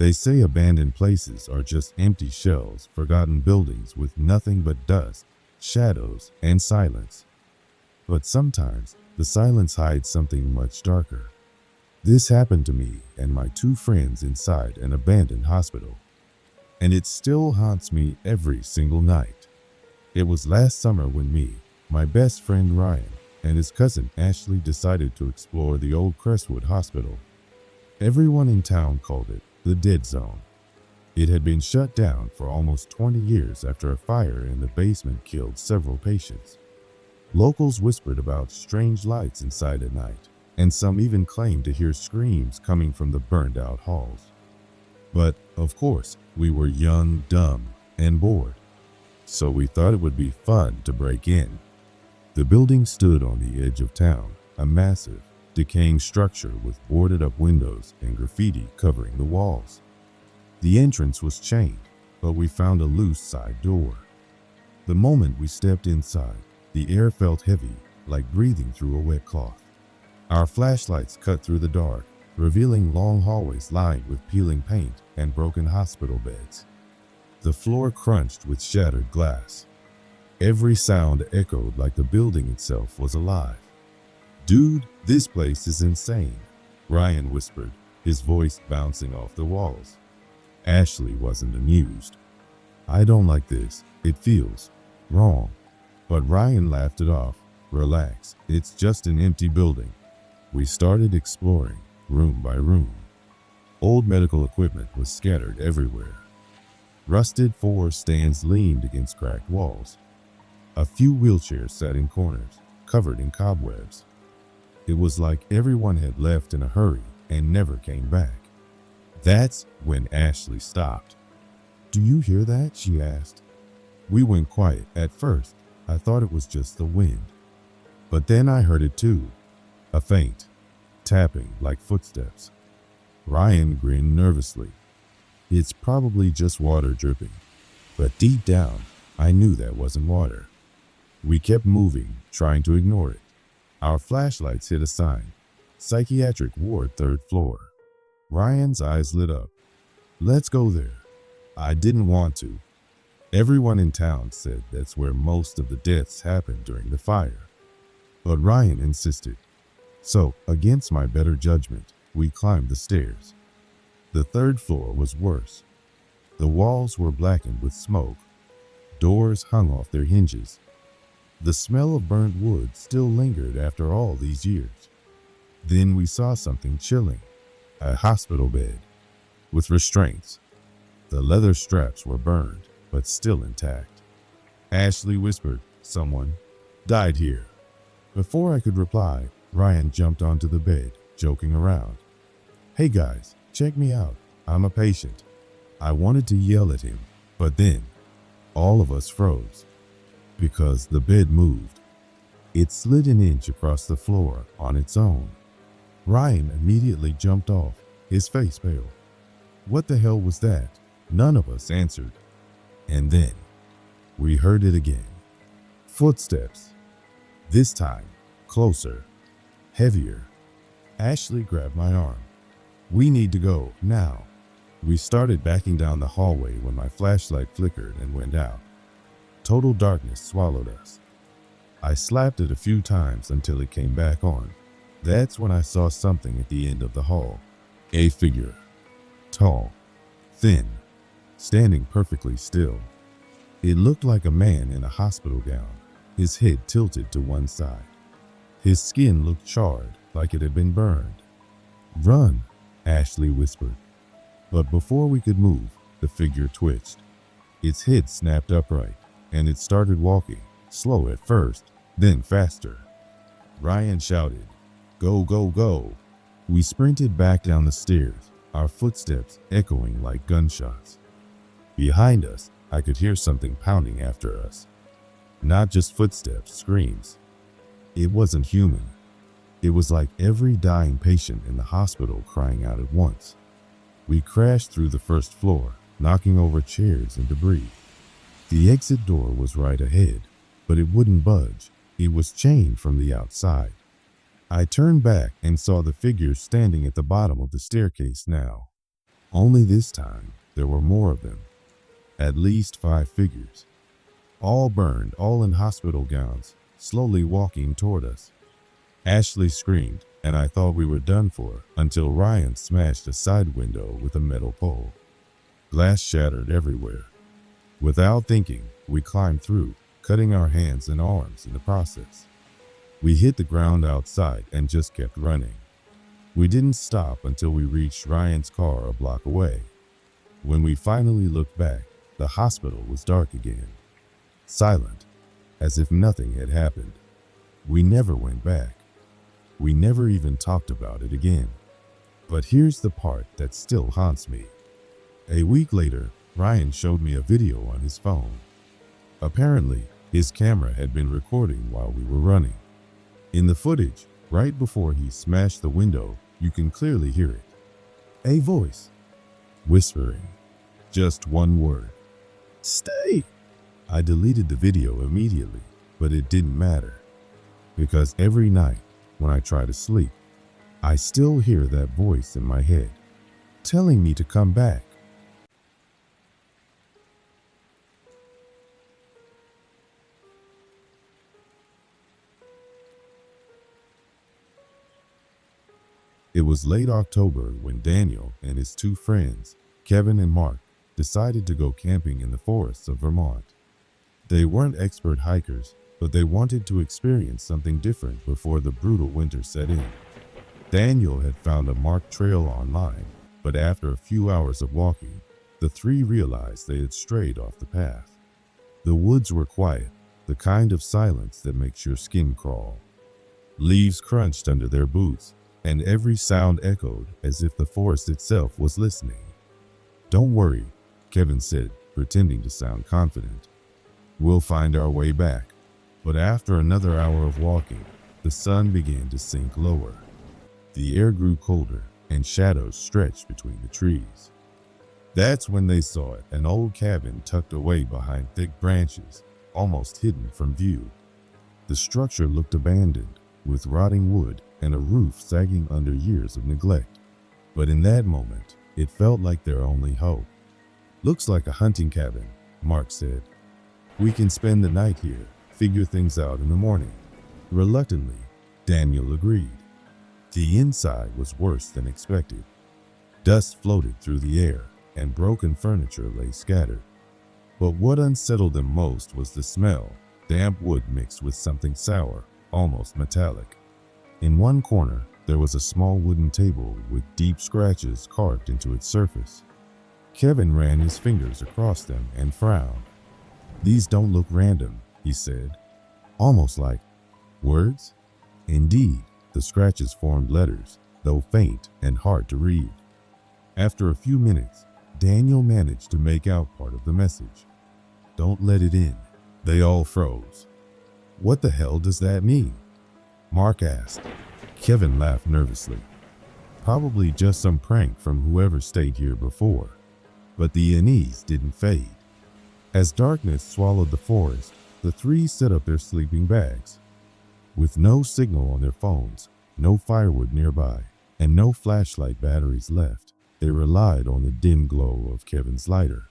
They say abandoned places are just empty shells, forgotten buildings with nothing but dust, shadows, and silence. But sometimes the silence hides something much darker. This happened to me and my two friends inside an abandoned hospital, and it still haunts me every single night. It was last summer when me, my best friend Ryan, and his cousin Ashley decided to explore the old Crestwood Hospital. Everyone in town called it the Dead Zone. It had been shut down for almost 20 years after a fire in the basement killed several patients. Locals whispered about strange lights inside at night, and some even claimed to hear screams coming from the burned-out halls. But, of course, we were young, dumb, and bored, so we thought it would be fun to break in. The building stood on the edge of town, a massive, decaying structure with boarded-up windows and graffiti covering the walls. The entrance was chained, but we found a loose side door. The moment we stepped inside, the air felt heavy, like breathing through a wet cloth. Our flashlights cut through the dark, revealing long hallways lined with peeling paint and broken hospital beds. The floor crunched with shattered glass. Every sound echoed like the building itself was alive. "Dude, this place is insane," Ryan whispered, his voice bouncing off the walls. Ashley wasn't amused. "I don't like this. It feels wrong." But Ryan laughed it off. "Relax, it's just an empty building." We started exploring, room by room. Old medical equipment was scattered everywhere. Rusted floor stands leaned against cracked walls. A few wheelchairs sat in corners, covered in cobwebs. It was like everyone had left in a hurry and never came back. That's when Ashley stopped. "Do you hear that?" she asked. We went quiet. At first, I thought it was just the wind. But then I heard it too. A faint tapping like footsteps. Ryan grinned nervously. "It's probably just water dripping." But deep down, I knew that wasn't water. We kept moving, trying to ignore it. Our flashlights hit a sign. "Psychiatric ward, 3rd floor." Ryan's eyes lit up. "Let's go there." I didn't want to. Everyone in town said that's where most of the deaths happened during the fire. But Ryan insisted. So, against my better judgment, we climbed the stairs. The 3rd floor was worse. The walls were blackened with smoke. Doors hung off their hinges. The smell of burnt wood still lingered after all these years. Then we saw something chilling. A hospital bed, with restraints. The leather straps were burned, but still intact. Ashley whispered, "Someone died here." Before I could reply, Ryan jumped onto the bed, joking around. "Hey guys, check me out. I'm a patient." I wanted to yell at him, but then all of us froze because the bed moved. It slid an inch across the floor on its own. Ryan immediately jumped off, his face pale. What the hell was that? None of us answered. And then we heard it again. Footsteps. This time, closer, heavier. Ashley grabbed my arm. "We need to go, now." We started backing down the hallway when my flashlight flickered and went out. Total darkness swallowed us. I slapped it a few times until it came back on. That's when I saw something at the end of the hall. A figure. Tall, thin, standing perfectly still. It looked like a man in a hospital gown, his head tilted to one side. His skin looked charred, like it had been burned. "Run," Ashley whispered. But before we could move, the figure twitched. Its head snapped upright, and it started walking, slow at first, then faster. Ryan shouted, "Go, go, go." We sprinted back down the stairs, our footsteps echoing like gunshots. Behind us, I could hear something pounding after us. Not just footsteps, screams. It wasn't human. It was like every dying patient in the hospital crying out at once. We crashed through the 1st floor, knocking over chairs and debris. The exit door was right ahead, but it wouldn't budge. It was chained from the outside. I turned back and saw the figure standing at the bottom of the staircase now. Only this time, there were more of them. At least 5 figures. All burned, all in hospital gowns, slowly walking toward us. Ashley screamed, and I thought we were done for until Ryan smashed a side window with a metal pole. Glass shattered everywhere. Without thinking, we climbed through, cutting our hands and arms in the process. We hit the ground outside and just kept running. We didn't stop until we reached Ryan's car a block away. When we finally looked back, the hospital was dark again. Silent, as if nothing had happened. We never went back. We never even talked about it again. But here's the part that still haunts me. A week later, Ryan showed me a video on his phone. Apparently, his camera had been recording while we were running. In the footage, right before he smashed the window, you can clearly hear it. A voice, whispering, just one word. Stay! I deleted the video immediately, but it didn't matter. Because every night, when I try to sleep, I still hear that voice in my head, telling me to come back. It was late October when Daniel and his 2 friends, Kevin and Mark, decided to go camping in the forests of Vermont. They weren't expert hikers, but they wanted to experience something different before the brutal winter set in. Daniel had found a marked trail online, but after a few hours of walking, the 3 realized they had strayed off the path. The woods were quiet, the kind of silence that makes your skin crawl. Leaves crunched under their boots, and every sound echoed as if the forest itself was listening. Don't worry, Kevin said, pretending to sound confident. We'll find our way back. But after another hour of walking, the sun began to sink lower. The air grew colder, and shadows stretched between the trees. That's when they saw it, an old cabin tucked away behind thick branches, almost hidden from view. The structure looked abandoned, with rotting wood and a roof sagging under years of neglect. But in that moment, it felt like their only hope. Looks like a hunting cabin, Mark said. We can spend the night here, figure things out in the morning. Reluctantly, Daniel agreed. The inside was worse than expected. Dust floated through the air, and broken furniture lay scattered. But what unsettled them most was the smell, damp wood mixed with something sour, almost metallic. In one corner, there was a small wooden table with deep scratches carved into its surface. Kevin ran his fingers across them and frowned. These don't look random, he said, almost like words. Indeed, the scratches formed letters, though faint and hard to read. After a few minutes, Daniel managed to make out part of the message. Don't let it in. They all froze. What the hell does that mean? Mark asked. Kevin laughed nervously. Probably just some prank from whoever stayed here before. But the unease didn't fade. As darkness swallowed the forest, the 3 set up their sleeping bags. With no signal on their phones, no firewood nearby, and no flashlight batteries left, they relied on the dim glow of Kevin's lighter.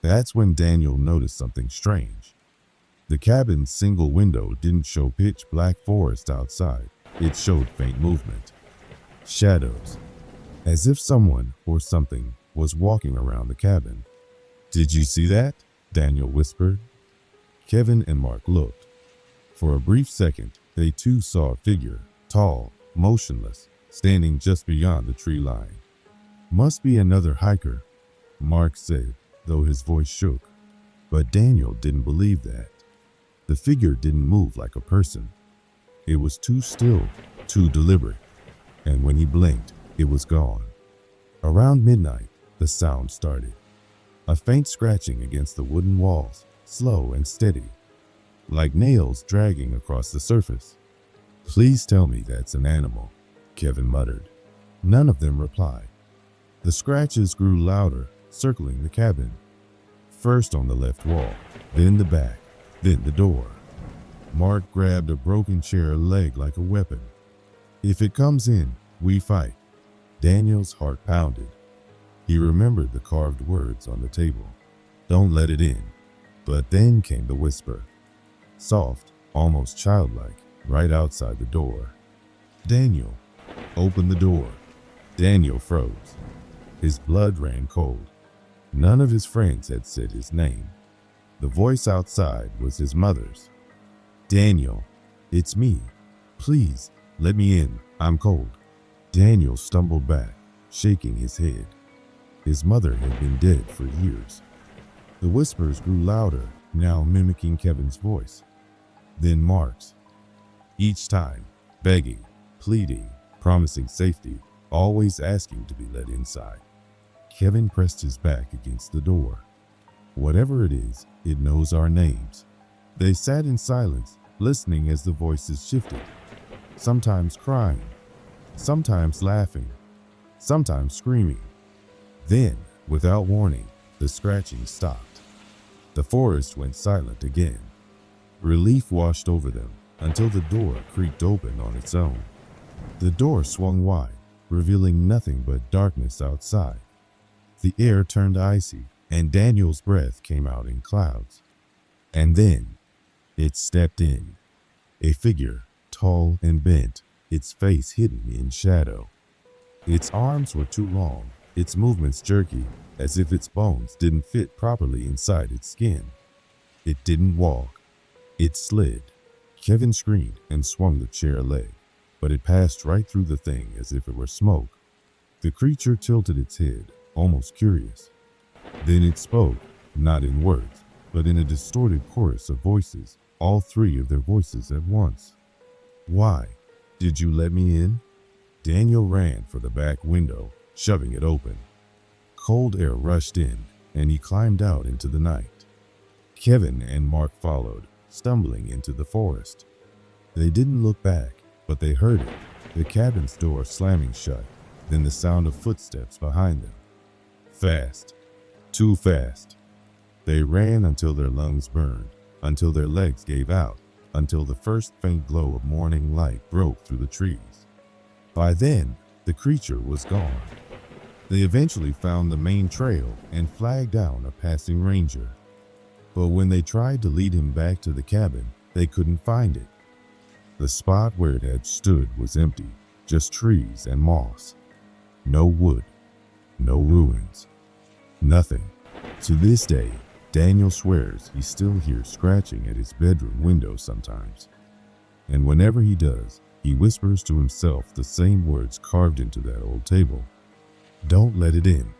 That's when Daniel noticed something strange. The cabin's single window didn't show pitch black forest outside. It showed faint movement. Shadows. As if someone or something was walking around the cabin. Did you see that? Daniel whispered. Kevin and Mark looked. For a brief second, they too saw a figure, tall, motionless, standing just beyond the tree line. Must be another hiker, Mark said, though his voice shook. But Daniel didn't believe that. The figure didn't move like a person. It was too still, too deliberate. And when he blinked, it was gone. Around midnight, the sound started. A faint scratching against the wooden walls, slow and steady, like nails dragging across the surface. Please tell me that's an animal, Kevin muttered. None of them replied. The scratches grew louder, circling the cabin. First on the left wall, then the back, then the door. Mark grabbed a broken chair leg like a weapon. If it comes in, we fight. Daniel's heart pounded. He remembered the carved words on the table. Don't let it in. But then came the whisper. Soft, almost childlike, right outside the door. Daniel, open the door. Daniel froze. His blood ran cold. None of his friends had said his name. The voice outside was his mother's. Daniel, it's me. Please, let me in. I'm cold. Daniel stumbled back, shaking his head. His mother had been dead for years. The whispers grew louder, now mimicking Kevin's voice. Then Mark's. Each time, begging, pleading, promising safety, always asking to be let inside. Kevin pressed his back against the door. Whatever it is, it knows our names. They sat in silence, listening as the voices shifted, sometimes crying, sometimes laughing, sometimes screaming. Then, without warning, the scratching stopped. The forest went silent again. Relief washed over them until the door creaked open on its own. The door swung wide, revealing nothing but darkness outside. The air turned icy, and Daniel's breath came out in clouds. And then, it stepped in. A figure, tall and bent, its face hidden in shadow. Its arms were too long, its movements jerky, as if its bones didn't fit properly inside its skin. It didn't walk. It slid. Kevin screamed and swung the chair leg, but it passed right through the thing as if it were smoke. The creature tilted its head, almost curious. Then it spoke, not in words, but in a distorted chorus of voices, all three of their voices at once. Why? Did you let me in? Daniel ran for the back window, shoving it open. Cold air rushed in, and he climbed out into the night. Kevin and Mark followed, stumbling into the forest. They didn't look back, but they heard it, the cabin's door slamming shut, then the sound of footsteps behind them. Fast. Too fast. They ran until their lungs burned, until their legs gave out, until the first faint glow of morning light broke through the trees. By then, the creature was gone. They eventually found the main trail and flagged down a passing ranger. But when they tried to lead him back to the cabin, they couldn't find it. The spot where it had stood was empty, just trees and moss. No wood, no ruins, nothing. To this day, Daniel swears he still hears scratching at his bedroom window sometimes. And whenever he does, he whispers to himself the same words carved into that old table. Don't let it in.